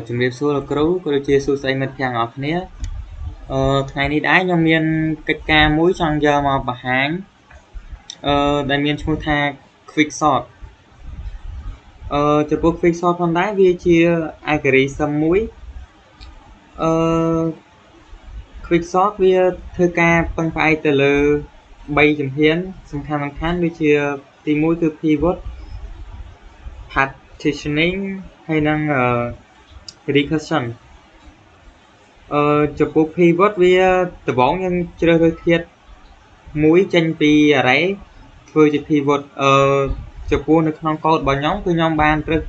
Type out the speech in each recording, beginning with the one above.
ជំរាបសួរលោកគ្រូក៏ដូចជាសួស្តីមិត្តភក្តិទាំងអស់គ្នាថ្ងៃនេះដែរខ្ញុំមានកិច្ចការមួយចង់យកមកបង្ហាញដែលមានឈ្មោះថា quick sort ចំពោះ quick sort ផងដែរវាជា algorithm មួយquick sort វាធ្វើការពឹងផ្អែកទៅលើ3ជំហានសំខាន់ដូចជាទី1គឺ pivot partitioning ហើយនិងrecursion ចំពោះ pivot វាដំបូងយើងជ្រើសរើសធាតុមួយចេញពី array ធ្វើជា pivot ចំពោះនៅក្នុងកូដរបស់ខ្ញុំគឺខ្ញុំបានរើស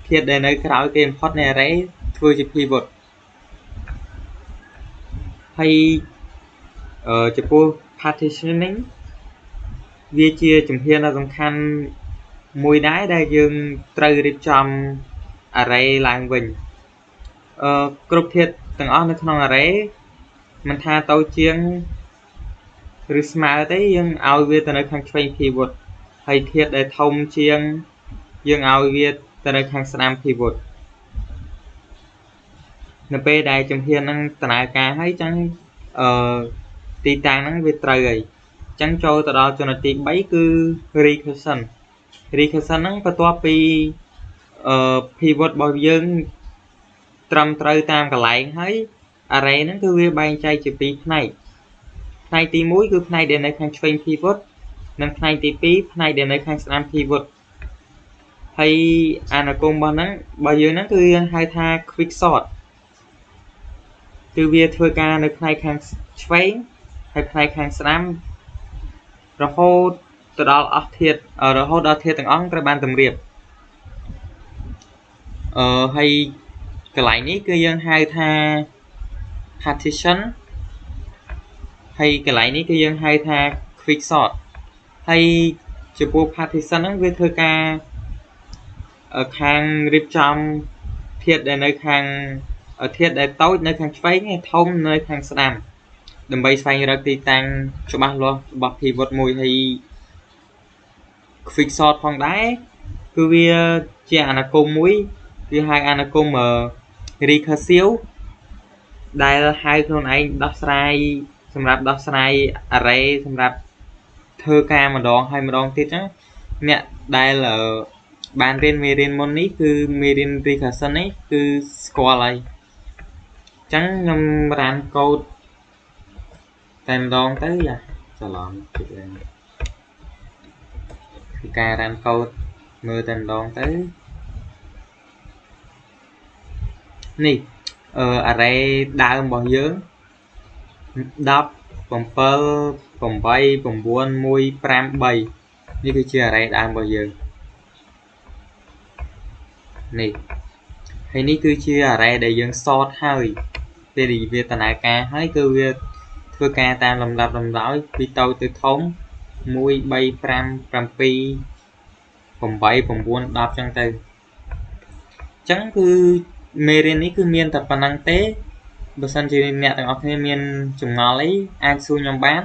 ធាតុដែលនៅក្រោយគេ input នៃ array ធ្វើជា pivot ហើយចំពោះ partitioning វាជាជំហានដ៏សំខាន់មួយដែរដែលយើងត្រូវរៀបចំ array ឡើងវិញគ្រប់ធាតុទាំងអស់នៅក្នុង array មិនថាតូចជាងឬស្មើទេយើងឲ្យវាទៅនៅខាងឆ្វេង pivot ហើយធាតុដែលធំជាងយើងឲ្យវាទៅនៅខាងស្ដាំ pivot នៅពេលដែលជំហានហ្នឹងដំណើរការហើយចឹងទីតាំងហ្នឹងវាត្រូវហើយចឹងចូលទៅដល់ចំណុចទី3គឺ recursion ហ្នឹងបន្ទាប់ពីpivot របស់យើងត្រឹមត្រូវតាមកន្លែងហើយ array ហ្នឹងគឺវាបែងចែកជា2ផ្នែកទី1គឺផ្នែកដែលនៅខាងឆ្វេង pivot និងផ្នែកទី2ផ្នែកដែលនៅខាងស្ដាំ pivot ហើយអានុគមរបស់យើងហ្នឹងគឺយើងហៅថា quick sort គឺវាធ្វើការនៅផ្នែកខាងឆ្វេងហើយផ្នែកខាងស្ដាំរហូតទៅដល់អស់ធាតុទាំងអស់ត្រូវបានតម្រៀបហើយកន្លែងនេះគឺយើងហៅថា partition ហើយកន្លែងនេះគឺយើងហៅថា quick sort ហើយចំពោះ partition ហ្នឹងវាធ្វើការខាងរៀបចំធាតុដែលនៅខាងធាតុដែលតូចនៅខាងឆ្វេងហើយធំនៅខាងស្ដាំដើម្បីស្វែងរកទីតាំងច្បាស់លាស់របស់ pivot មួយហើយ quick sort ផងដែរគឺវាជាអានុគមមួយវាហៅអានុគមrecursive ដែលហៅខ្លួនឯងដោះស្រាយសម្រាប់ដោះស្រាយ array សម្រាប់ធ្វើការម្ដងហើយម្ដងទៀតចឹងអ្នកដែលបានរៀនមេរៀនមុននេះគឺមេរៀន recursion នេះគឺស្គាល់ហើយចឹងខ្ញុំរានកូដតែម្ដងទៅច្រឡំតិចហ្នឹងគឺការរានកូដមើលតែម្ដងទៅនេះarray ដើមរបស់យើង10 7 8 9 1 5 3នេះគឺជា array ដើមរបស់យើងនេះហើយនេះគឺជា array ដែលយើង sort ហើយពេលវាដំណើរការហើយគឺវាធ្វើការតាមលំដាប់លំដោយពីតូចទៅធំ1 3 5 7 8 9 10ចឹងទៅចឹងគឺមេរៀននេះគឺមានតែប៉ុណ្្នឹងទេបើសិនជាអ្នកទាំងអស់គ្នាមានចម្ងល់អីអាចសួរខ្ញុំបាន